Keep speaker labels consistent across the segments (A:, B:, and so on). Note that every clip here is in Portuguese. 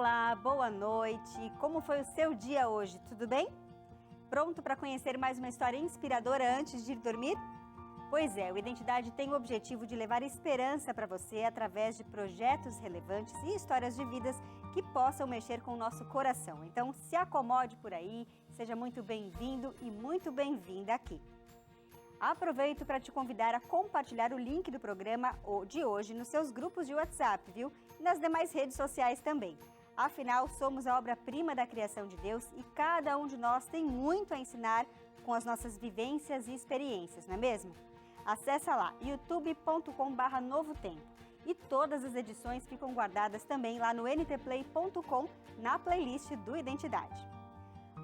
A: Olá, boa noite. Como foi o seu dia hoje? Tudo bem? Pronto para conhecer mais uma história inspiradora antes de ir dormir? Pois é, o Identidade tem o objetivo de levar esperança para você através de projetos relevantes e histórias de vidas que possam mexer com o nosso coração. Então, se acomode por aí, seja muito bem-vindo e muito bem-vinda aqui. Aproveito para te convidar a compartilhar o link do programa de hoje nos seus grupos de WhatsApp, viu? E nas demais redes sociais também. Afinal, somos a obra-prima da criação de Deus e cada um de nós tem muito a ensinar com as nossas vivências e experiências, não é mesmo? Acesse lá youtube.com/novotempo e todas as edições ficam guardadas também lá no ntplay.com na playlist do Identidade.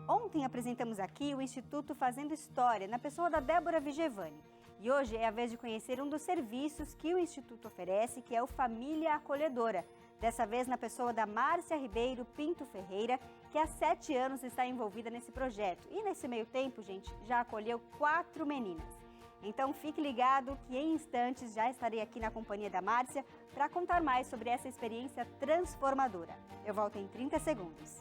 A: Ontem apresentamos aqui o Instituto Fazendo História, na pessoa da Débora Vigevani. E hoje é a vez de conhecer um dos serviços que o Instituto oferece, que é o Família Acolhedora. Dessa vez na pessoa da Márcia Ribeiro Pinto Ferreira, que há 7 anos está envolvida nesse projeto. E nesse meio tempo, gente, já acolheu 4 meninas. Então fique ligado que em instantes já estarei aqui na companhia da Márcia para contar mais sobre essa experiência transformadora. Eu volto em 30 segundos.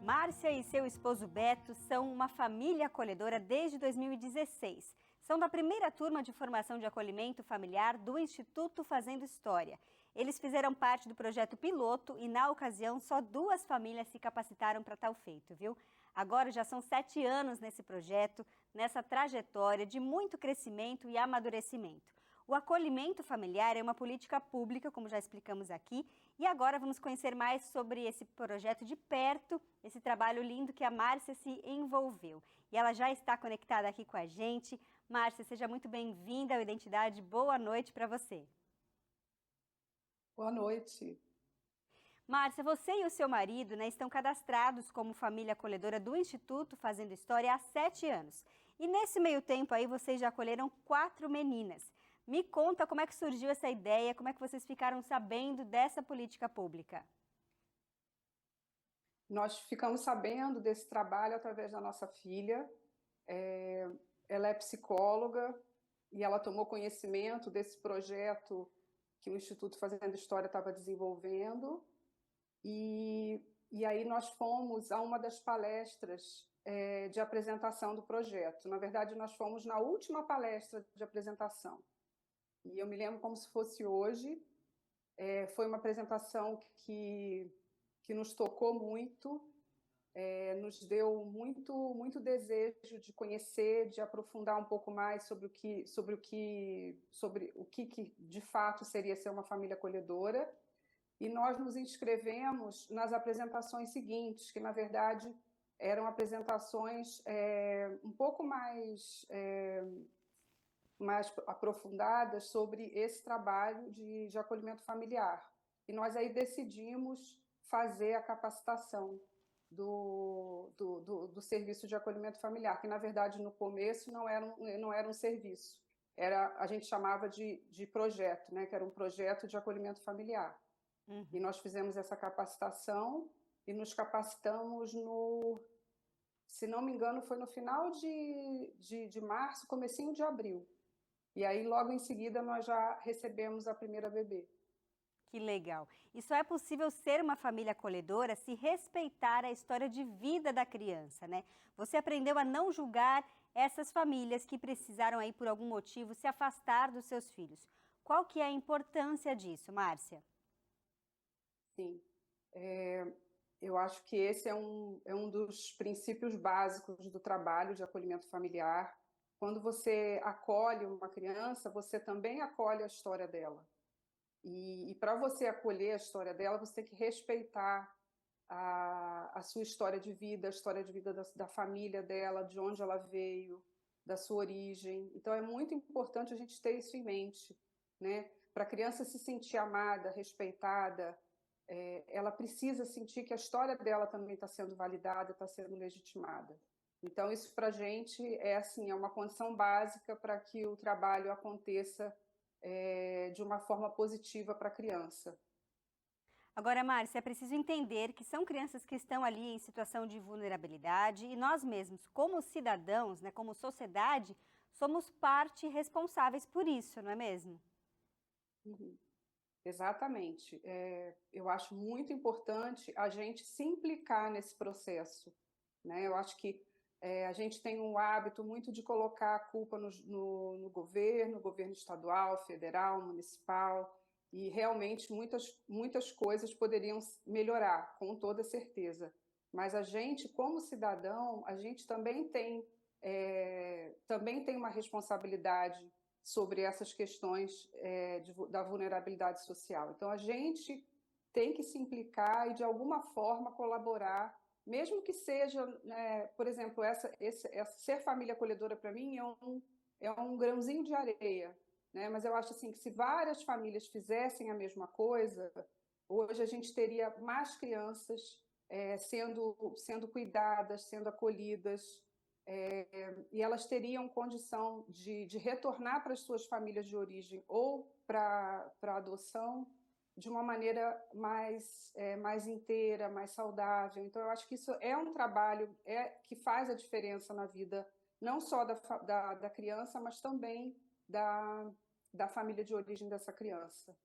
A: Márcia e seu esposo Beto são uma família acolhedora desde 2016. São da primeira turma de formação de acolhimento familiar do Instituto Fazendo História. Eles fizeram parte do projeto piloto e, na ocasião, só 2 famílias se capacitaram para tal feito, viu? Agora já são 7 anos nesse projeto, nessa trajetória de muito crescimento e amadurecimento. O acolhimento familiar é uma política pública, como já explicamos aqui, e agora vamos conhecer mais sobre esse projeto de perto, esse trabalho lindo que a Márcia se envolveu. E ela já está conectada aqui com a gente. Márcia, seja muito bem-vinda ao Identidade. Boa noite para você.
B: Boa noite.
A: Márcia, você e o seu marido, estão cadastrados como família acolhedora do Instituto Fazendo História há 7 anos. E nesse meio tempo aí, vocês já acolheram 4 meninas. Me conta como é que surgiu essa ideia, como é que vocês ficaram sabendo dessa política pública?
B: Nós ficamos sabendo desse trabalho através da nossa filha. Ela é psicóloga e ela tomou conhecimento desse projeto que o Instituto Fazendo História estava desenvolvendo. E aí nós fomos a uma das palestras de apresentação do projeto. Na verdade, nós fomos na última palestra de apresentação. E eu me lembro como se fosse hoje. Foi uma apresentação que nos tocou muito, nos deu muito desejo de conhecer, de aprofundar um pouco mais sobre o que de fato seria ser uma família acolhedora. E nós nos inscrevemos nas apresentações seguintes, que na verdade eram apresentações um pouco mais aprofundadas sobre esse trabalho de acolhimento familiar. E nós aí decidimos fazer a capacitação do serviço de acolhimento familiar, que na verdade no começo não era um serviço, a gente chamava de projeto, né, que era um projeto de acolhimento familiar.
A: Uhum.
B: E nós fizemos essa capacitação e nos capacitamos se não me engano, foi no final de março, comecinho de abril. E aí, logo em seguida, nós já recebemos a primeira bebê.
A: Que legal. E só é possível ser uma família acolhedora se respeitar a história de vida da criança, né? Você aprendeu a não julgar essas famílias que precisaram aí, por algum motivo, se afastar dos seus filhos. Qual que é a importância disso, Márcia?
B: Sim. Eu acho que esse é um dos princípios básicos do trabalho de acolhimento familiar. Quando você acolhe uma criança, você também acolhe a história dela. E para você acolher a história dela, você tem que respeitar a sua história de vida, a história de vida da família dela, de onde ela veio, da sua origem. Então é muito importante a gente ter isso em mente, né? Para a criança se sentir amada, respeitada, ela precisa sentir que a história dela também está sendo validada, está sendo legitimada. Então isso para a gente é assim, é uma condição básica para que o trabalho aconteça de uma forma positiva para a criança.
A: Agora, Márcia, é preciso entender que são crianças que estão ali em situação de vulnerabilidade e nós mesmos, como cidadãos, né, como sociedade, somos parte responsáveis por isso, não é mesmo?
B: Uhum. Exatamente. Eu acho muito importante a gente se implicar nesse processo, né? Eu acho que a gente tem um hábito muito de colocar a culpa no governo estadual, federal, municipal, e realmente muitas coisas poderiam melhorar, com toda certeza. Mas a gente, como cidadão, a gente também tem uma responsabilidade sobre essas questões da vulnerabilidade social. Então, a gente tem que se implicar e, de alguma forma, colaborar, mesmo que seja, né, por exemplo, ser família acolhedora, para mim, é um grãozinho de areia, né? Mas eu acho assim, que se várias famílias fizessem a mesma coisa, hoje a gente teria mais crianças sendo cuidadas, sendo acolhidas, e elas teriam condição de retornar para as suas famílias de origem ou para a adoção de uma maneira mais inteira, mais saudável. Então, eu acho que isso é um trabalho que faz a diferença na vida, não só da criança, mas também da família de origem dessa criança.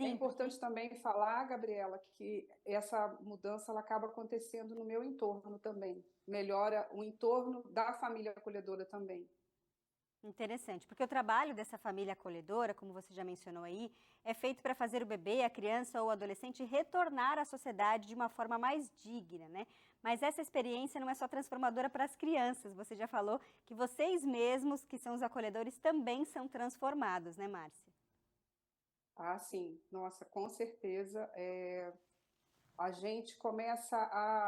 B: É
A: Sim, porque
B: importante também falar, Gabriela, que essa mudança ela acaba acontecendo no meu entorno também. Melhora o entorno da família acolhedora também.
A: interessante, porque o trabalho dessa família acolhedora, como você já mencionou aí, é feito para fazer o bebê, a criança ou o adolescente retornar à sociedade de uma forma mais digna, né? Mas essa experiência não é só transformadora para as crianças. Você já falou que vocês mesmos, que são os acolhedores, também são transformados, né, Márcia?
B: Ah, sim, nossa, com certeza. A gente começa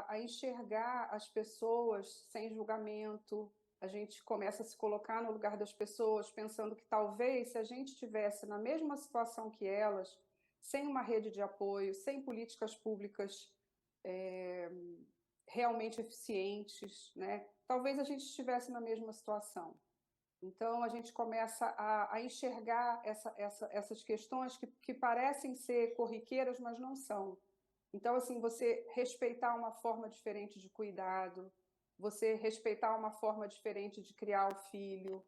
B: a enxergar as pessoas sem julgamento, a gente começa a se colocar no lugar das pessoas, pensando que talvez se a gente estivesse na mesma situação que elas, sem uma rede de apoio, sem políticas públicas é, realmente eficientes, né? Talvez a gente estivesse na mesma situação. Então, a gente começa a enxergar essas questões que parecem ser corriqueiras, mas não são. Então, assim, você respeitar uma forma diferente de cuidado, você respeitar uma forma diferente de criar o filho,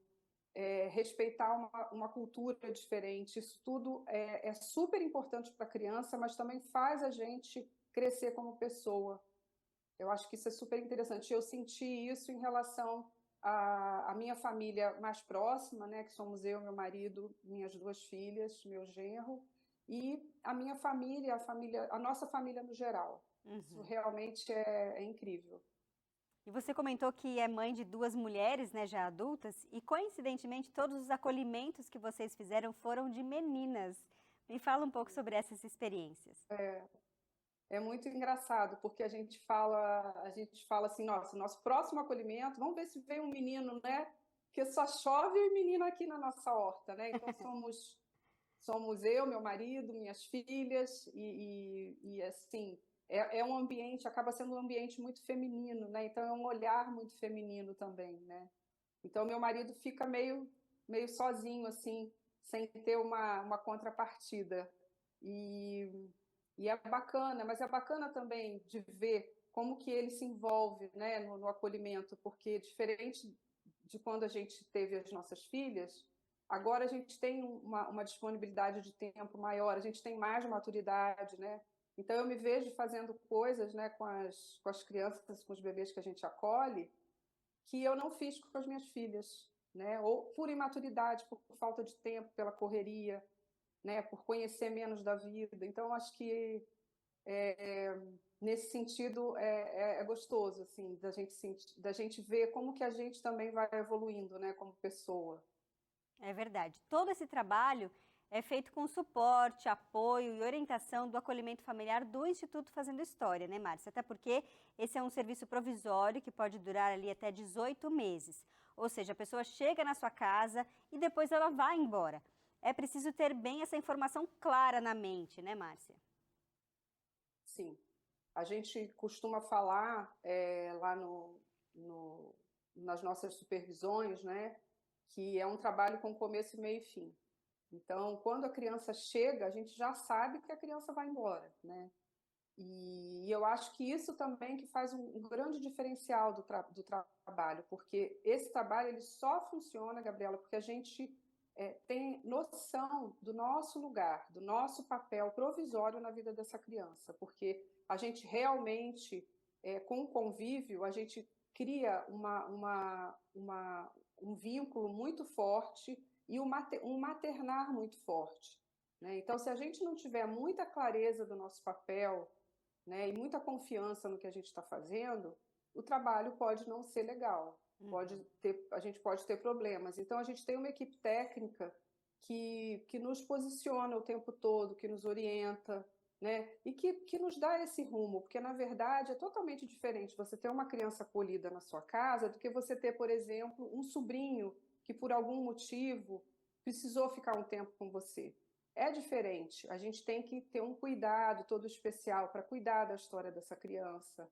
B: respeitar uma cultura diferente, isso tudo é super importante para a criança, mas também faz a gente crescer como pessoa. Eu acho que isso é super interessante. Eu senti isso em relação à minha família mais próxima, né, que somos eu, meu marido, minhas duas filhas, meu genro, e a minha família, a nossa família no geral. Isso
A: Uhum.
B: realmente é incrível.
A: E você comentou que é mãe de duas mulheres, né, já adultas, e coincidentemente todos os acolhimentos que vocês fizeram foram de meninas. Me fala um pouco sobre essas experiências.
B: É muito engraçado, porque a gente fala assim, nossa, nosso próximo acolhimento, vamos ver se vem um menino, né? Porque só chove menino aqui na nossa horta, né? Então somos eu, meu marido, minhas filhas, assim, é um ambiente, acaba sendo um ambiente muito feminino, né? Então é um olhar muito feminino também, né? Então meu marido fica meio sozinho, assim, sem ter uma contrapartida. E, e é bacana, mas é bacana também de ver como que ele se envolve, né, no acolhimento, porque diferente de quando a gente teve as nossas filhas, agora a gente tem uma disponibilidade de tempo maior, a gente tem mais maturidade, né? Então eu me vejo fazendo coisas, né, com as crianças, com os bebês que a gente acolhe, que eu não fiz com as minhas filhas, né? Ou por imaturidade, por falta de tempo, pela correria, né? Por conhecer menos da vida. Então acho que nesse sentido é gostoso, assim, da gente ver como que a gente também vai evoluindo, né? Como pessoa.
A: É verdade. Todo esse trabalho é feito com suporte, apoio e orientação do acolhimento familiar do Instituto Fazendo História, né, Márcia? Até porque esse é um serviço provisório que pode durar ali até 18 meses. Ou seja, a pessoa chega na sua casa e depois ela vai embora. É preciso ter bem essa informação clara na mente, né, Márcia?
B: Sim. A gente costuma falar lá no, nas nossas supervisões, né? Que é um trabalho com começo, meio e fim. Então, quando a criança chega, a gente já sabe que a criança vai embora, né? E eu acho que isso também que faz um grande diferencial do trabalho, porque esse trabalho ele só funciona, Gabriela, porque a gente tem noção do nosso lugar, do nosso papel provisório na vida dessa criança, porque a gente realmente, com o convívio, a gente cria um vínculo muito forte e um maternar muito forte, né? Então, se a gente não tiver muita clareza do nosso papel, né, e muita confiança no que a gente está fazendo, o trabalho pode não ser legal, a gente pode ter problemas. Então, a gente tem uma equipe técnica que nos posiciona o tempo todo, que nos orienta, né, e que nos dá esse rumo, porque, na verdade, é totalmente diferente você ter uma criança acolhida na sua casa do que você ter, por exemplo, um sobrinho que, por algum motivo, precisou ficar um tempo com você. É diferente, a gente tem que ter um cuidado todo especial para cuidar da história dessa criança,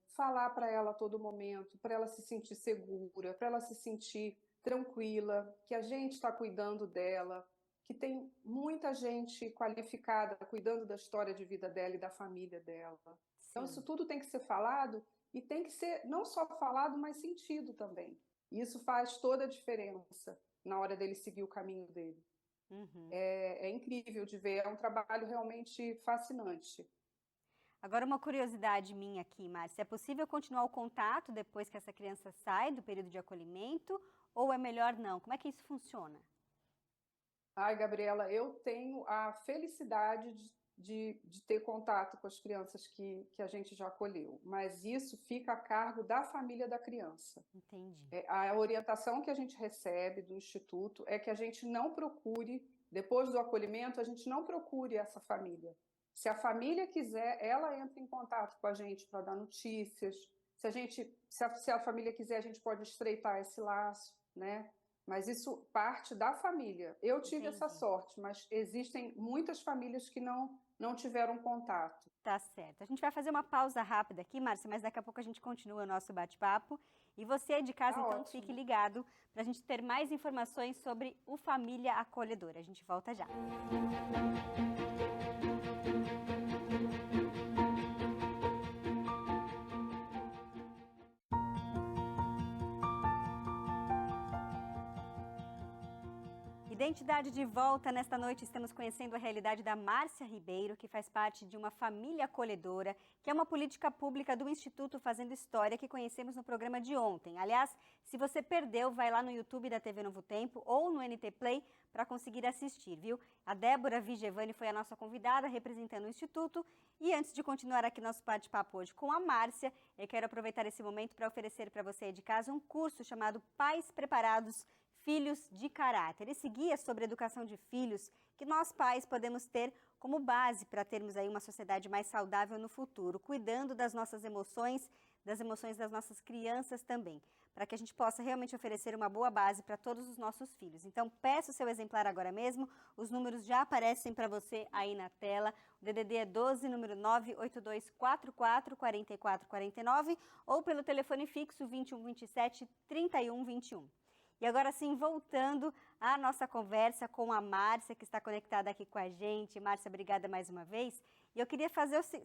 B: falar para ela a todo momento, para ela se sentir segura, para ela se sentir tranquila, que a gente está cuidando dela, que tem muita gente qualificada cuidando da história de vida dela e da família dela. Então, isso tudo tem que ser falado e tem que ser não só falado, mas sentido também. E isso faz toda a diferença na hora dele seguir o caminho dele. É incrível de ver, é um trabalho realmente fascinante.
A: Agora, uma curiosidade minha aqui, Márcia, é possível continuar o contato depois que essa criança sai do período de acolhimento ou é melhor não? Como é que isso funciona?
B: Ai, Gabriela, eu tenho a felicidade de ter contato com as crianças que a gente já acolheu, mas isso fica a cargo da família da criança.
A: Entendi.
B: A orientação que a gente recebe do Instituto é que a gente não procure, depois do acolhimento, a gente não procure essa família. Se a família quiser, ela entra em contato com a gente para dar notícias. Se a família quiser, a gente pode estreitar esse laço, né? Mas isso parte da família. Eu tive essa sorte, mas existem muitas famílias que não tiveram contato.
A: Tá certo. A gente vai fazer uma pausa rápida aqui, Márcia, mas daqui a pouco a gente continua o nosso bate-papo. E você de casa, então, fique ligado para a gente ter mais informações sobre o Família Acolhedora. A gente volta já. Identidade de volta. Nesta noite estamos conhecendo a realidade da Márcia Ribeiro, que faz parte de uma família acolhedora, que é uma política pública do Instituto Fazendo História que conhecemos no programa de ontem. Aliás, se você perdeu, vai lá no YouTube da TV Novo Tempo ou no NT Play para conseguir assistir, viu? A Débora Vigevani foi a nossa convidada representando o Instituto. E antes de continuar aqui nosso bate-papo hoje com a Márcia, eu quero aproveitar esse momento para oferecer para você de casa um curso chamado Pais Preparados, Filhos de Caráter. Esse guia sobre educação de filhos que nós pais podemos ter como base para termos aí uma sociedade mais saudável no futuro, cuidando das nossas emoções, das emoções das nossas crianças também, para que a gente possa realmente oferecer uma boa base para todos os nossos filhos. Então, peça o seu exemplar agora mesmo, os números já aparecem para você aí na tela, o DDD é 12, número 982444449 ou pelo telefone fixo 2127-3121. E agora sim, voltando à nossa conversa com a Márcia, que está conectada aqui com a gente. Márcia, obrigada mais uma vez. E eu queria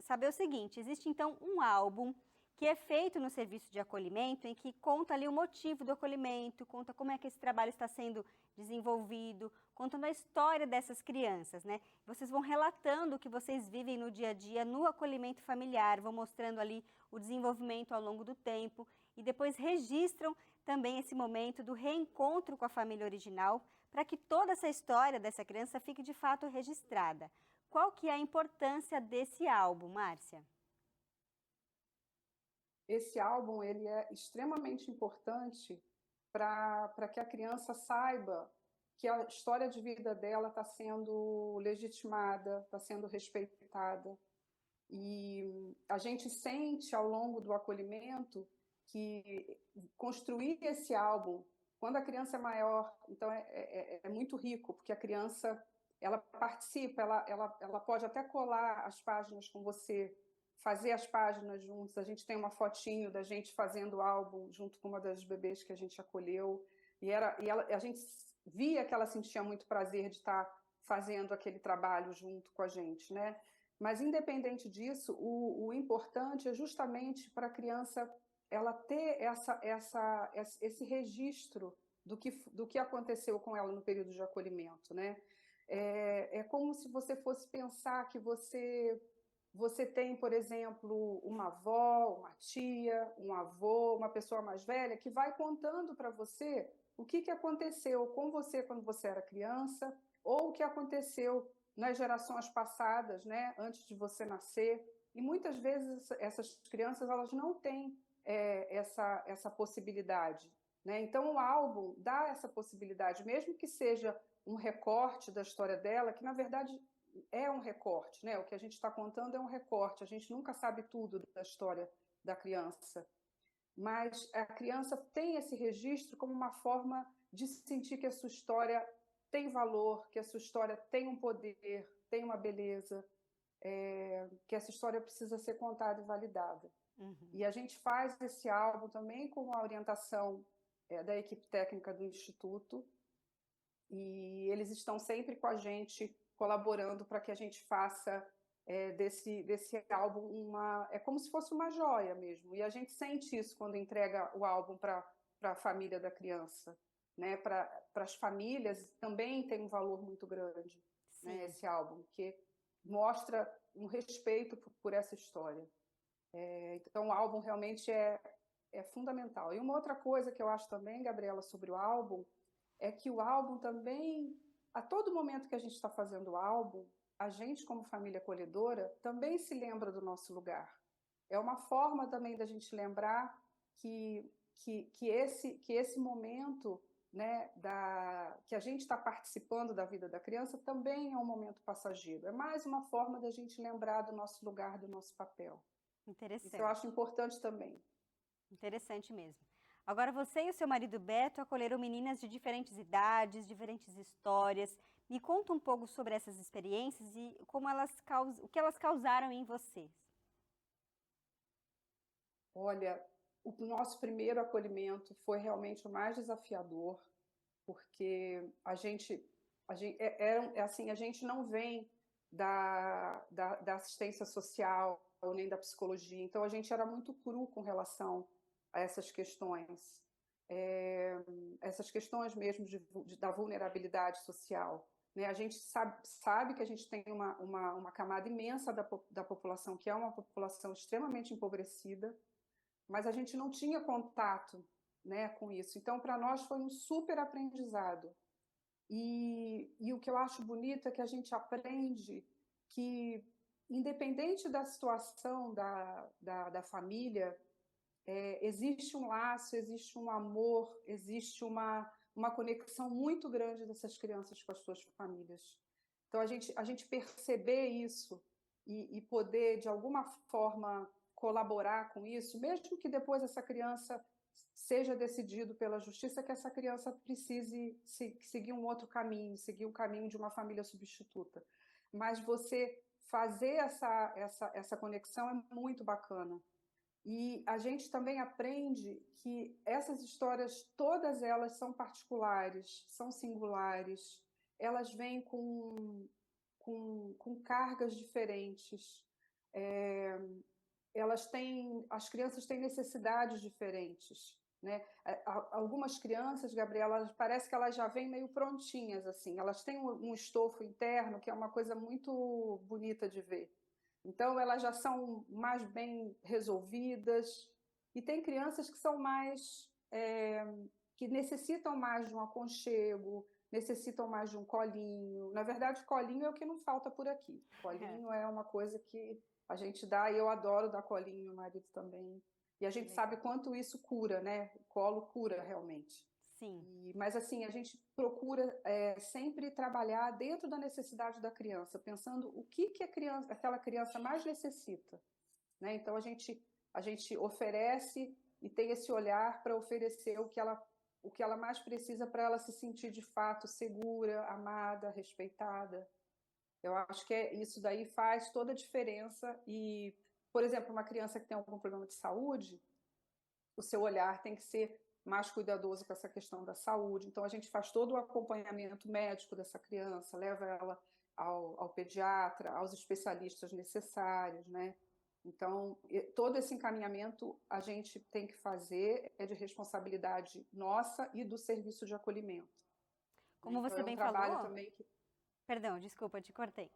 A: saber o seguinte, existe então um álbum que é feito no serviço de acolhimento, em que conta ali o motivo do acolhimento, conta como é que esse trabalho está sendo desenvolvido, contando a história dessas crianças, né? Vocês vão relatando o que vocês vivem no dia a dia no acolhimento familiar, vão mostrando ali o desenvolvimento ao longo do tempo e depois registram também esse momento do reencontro com a família original, para que toda essa história dessa criança fique de fato registrada. Qual que é a importância desse álbum, Márcia?
B: Esse álbum ele é extremamente importante para que a criança saiba que a história de vida dela está sendo legitimada, está sendo respeitada. E a gente sente ao longo do acolhimento que construir esse álbum, quando a criança é maior, então é muito rico, porque a criança ela participa, ela pode até colar as páginas com você, fazer as páginas juntos. A gente tem uma fotinho da gente fazendo o álbum junto com uma das bebês que a gente acolheu, a gente via que ela sentia muito prazer de estar fazendo aquele trabalho junto com a gente, né? Mas, independente disso, o importante é justamente para a criança ela ter esse registro do que aconteceu com ela no período de acolhimento, né? É como se você fosse pensar que você tem, por exemplo, uma avó, uma tia, um avô, uma pessoa mais velha que vai contando para você o que aconteceu com você quando você era criança ou o que aconteceu nas gerações passadas, né, antes de você nascer. E muitas vezes essas crianças elas não têm essa possibilidade, né? Então o álbum dá essa possibilidade, mesmo que seja um recorte da história dela, que na verdade é um recorte, né? O que a gente está contando é um recorte, a gente nunca sabe tudo da história da criança, mas a criança tem esse registro como uma forma de sentir que a sua história tem valor, que a sua história tem um poder, tem uma beleza, que essa história precisa ser contada e validada.
A: Uhum.
B: E a gente faz esse álbum também com a orientação da equipe técnica do Instituto, e eles estão sempre com a gente, colaborando para que a gente faça desse álbum é como se fosse uma joia mesmo. E a gente sente isso quando entrega o álbum para a família da criança, né? Para as famílias também tem um valor muito grande, né? Esse álbum, que mostra um respeito por essa história. Então, o álbum realmente é fundamental. E uma outra coisa que eu acho também, Gabriela, sobre o álbum, é que o álbum também, a todo momento que a gente está fazendo o álbum, a gente, como família acolhedora, também se lembra do nosso lugar. É uma forma também da gente lembrar que esse momento, né, que a gente está participando da vida da criança também é um momento passageiro. É mais uma forma da gente lembrar do nosso lugar, do nosso papel.
A: Interessante.
B: Isso eu acho importante também.
A: Interessante mesmo. Agora, você e o seu marido Beto acolheram meninas de diferentes idades, diferentes histórias. Me conta um pouco sobre essas experiências e o que elas causaram em vocês.
B: Olha, o nosso primeiro acolhimento foi realmente o mais desafiador, porque assim, a gente não vem da assistência social nem da psicologia, então a gente era muito cru com relação a essas questões, essas questões mesmo da vulnerabilidade social. Né? A gente sabe que a gente tem uma camada imensa da população, que é uma população extremamente empobrecida, mas a gente não tinha contato, né, com isso. Então, para nós foi um super aprendizado. E o que eu acho bonito é que a gente aprende que, independente da situação da família, existe um laço, existe um amor, existe uma conexão muito grande dessas crianças com as suas famílias. Então, a gente perceber isso e poder, de alguma forma, colaborar com isso, mesmo que depois essa criança seja decidido pela justiça que essa criança precise seguir um outro caminho, seguir o caminho de uma família substituta. Mas você fazer essa conexão é muito bacana. E a gente também aprende que essas histórias, todas elas são particulares, são singulares, elas vêm com cargas diferentes. As crianças têm necessidades diferentes, né? Algumas crianças, Gabriela, parece que elas já vêm meio prontinhas, assim. Elas têm um estofo interno que é uma coisa muito bonita de ver. Então, elas já são mais bem resolvidas. E tem crianças que são mais, que necessitam mais de um aconchego, necessitam mais de um colinho. Na verdade, colinho é o que não falta por aqui. Colinho é uma coisa que a gente dá, e eu adoro dar colinho, meu marido também. E a gente sabe quanto isso cura, né? O colo cura realmente.
A: Sim.
B: Mas assim, a gente procura sempre trabalhar dentro da necessidade da criança, pensando o que aquela criança mais necessita. Né? Então, a gente oferece e tem esse olhar para oferecer o que ela mais precisa para ela se sentir de fato segura, amada, respeitada. Eu acho que isso daí faz toda a diferença. E, por exemplo, uma criança que tem algum problema de saúde, o seu olhar tem que ser mais cuidadoso com essa questão da saúde. Então, a gente faz todo o acompanhamento médico dessa criança, leva ela ao pediatra, aos especialistas necessários, né? Então, todo esse encaminhamento a gente tem que fazer, é de responsabilidade nossa e do serviço de acolhimento.
A: Como
B: Então,
A: você
B: é um
A: bem
B: trabalho
A: falou...
B: também que...
A: Perdão, desculpa, te cortei.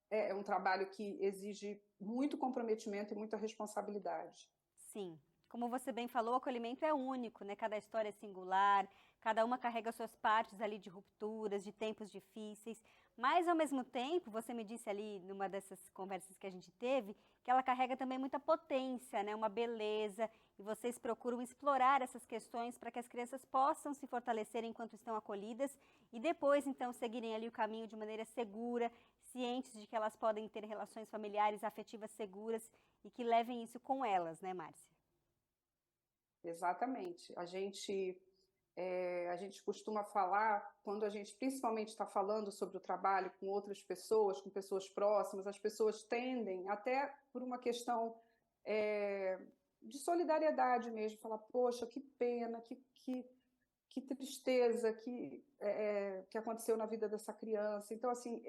B: É um trabalho que exige muito comprometimento e muita responsabilidade.
A: Sim, como você bem falou, o acolhimento é único, né? Cada história é singular, cada uma carrega suas partes ali de rupturas, de tempos difíceis, mas ao mesmo tempo, você me disse ali numa dessas conversas que a gente teve, que ela carrega também muita potência, né? Uma beleza, e vocês procuram explorar essas questões para que as crianças possam se fortalecer enquanto estão acolhidas e depois, então, seguirem ali o caminho de maneira segura, cientes de que elas podem ter relações familiares afetivas seguras e que levem isso com elas, né, Márcia?
B: Exatamente. A gente costuma falar, quando a gente principalmente está falando sobre o trabalho com pessoas próximas, as pessoas tendem, até por uma questão de solidariedade mesmo, falar, poxa, que pena, que tristeza que aconteceu na vida dessa criança. Então, assim,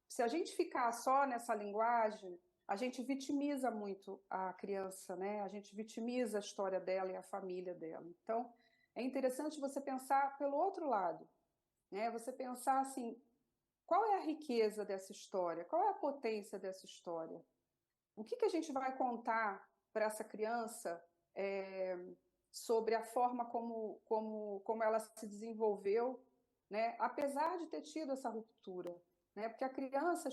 B: se a gente ficar só nessa linguagem, a gente vitimiza muito a criança, né? A gente vitimiza a história dela e a família dela. Então, é interessante você pensar pelo outro lado, né? Você pensar assim, qual é a riqueza dessa história? Qual é a potência dessa história? O que a gente vai contar para essa criança sobre a forma como ela se desenvolveu, né? Apesar de ter tido essa ruptura, né? Porque a criança,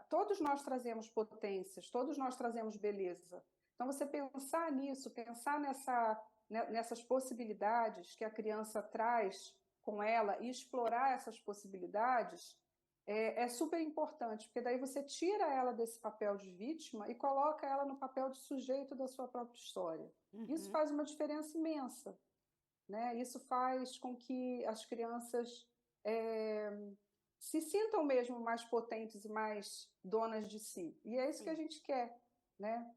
B: todos nós trazemos potências, todos nós trazemos beleza. Então, você pensar nisso, pensar nessas possibilidades que a criança traz com ela e explorar essas possibilidades é super importante, porque daí você tira ela desse papel de vítima e coloca ela no papel de sujeito da sua própria história. Isso faz uma diferença imensa, né? Isso faz com que as crianças se sintam mesmo mais potentes e mais donas de si. E é isso que a gente quer, né?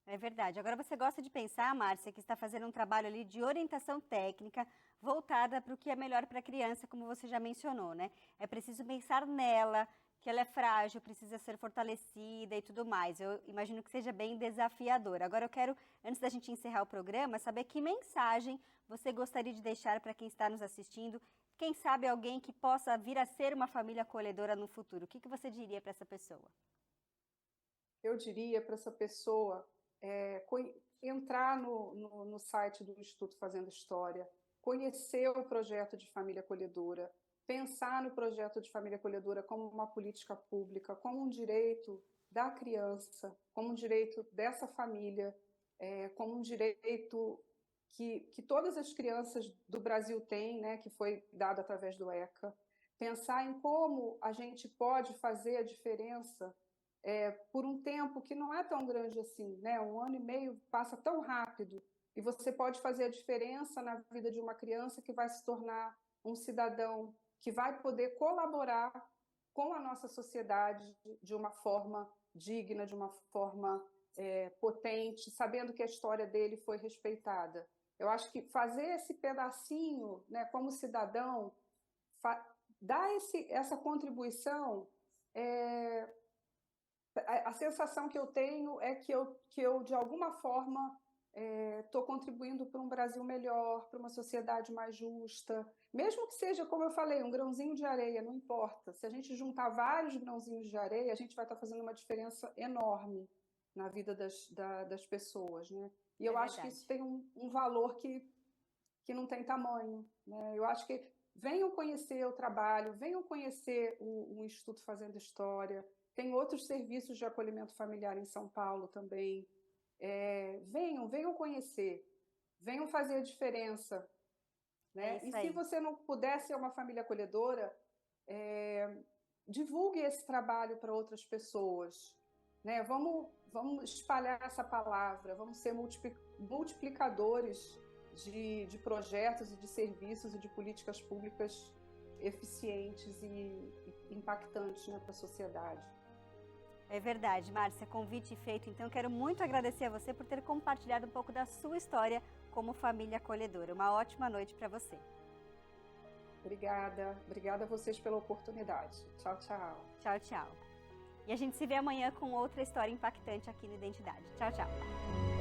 A: É verdade. Agora você gosta de pensar, Márcia, que está fazendo um trabalho ali de orientação técnica voltada para o que é melhor para a criança, como você já mencionou, né? É preciso pensar nela, que ela é frágil, precisa ser fortalecida e tudo mais. Eu imagino que seja bem desafiador. Agora eu quero, antes da gente encerrar o programa, saber que mensagem você gostaria de deixar para quem está nos assistindo. Quem sabe alguém que possa vir a ser uma família acolhedora no futuro. O que você diria para essa pessoa?
B: Eu diria para essa pessoa entrar no site do Instituto Fazendo História, conhecer o projeto de família acolhedora, pensar no projeto de família acolhedora como uma política pública, como um direito da criança, como um direito dessa família, como um direito que todas as crianças do Brasil têm, né, que foi dado através do ECA. Pensar em como a gente pode fazer a diferença por um tempo que não é tão grande assim, né? 1 ano e meio passa tão rápido e você pode fazer a diferença na vida de uma criança que vai se tornar um cidadão que vai poder colaborar com a nossa sociedade de uma forma digna, de uma forma potente, sabendo que a história dele foi respeitada. Eu acho que fazer esse pedacinho, né, como cidadão, dar essa contribuição a sensação que eu tenho é que eu de alguma forma, estou contribuindo para um Brasil melhor, para uma sociedade mais justa, mesmo que seja, como eu falei, um grãozinho de areia, não importa. Se a gente juntar vários grãozinhos de areia, a gente vai estar fazendo uma diferença enorme na vida das pessoas, né? E eu acho que isso tem um valor que não tem tamanho, né? Eu acho que venham conhecer o trabalho, venham conhecer o Instituto Fazendo História. Tem outros serviços de acolhimento familiar em São Paulo também. Venham conhecer, venham fazer a diferença, né? E se você não puder ser uma família acolhedora, divulgue esse trabalho para outras pessoas, né? Vamos espalhar essa palavra, vamos ser multiplicadores de projetos e de serviços e de políticas públicas eficientes e impactantes, né, para a sociedade.
A: É verdade, Márcia, convite feito. Então, quero muito agradecer a você por ter compartilhado um pouco da sua história como família acolhedora. Uma ótima noite para você.
B: Obrigada a vocês pela oportunidade. Tchau, tchau.
A: Tchau, tchau. E a gente se vê amanhã com outra história impactante aqui no Identidade. Tchau, tchau.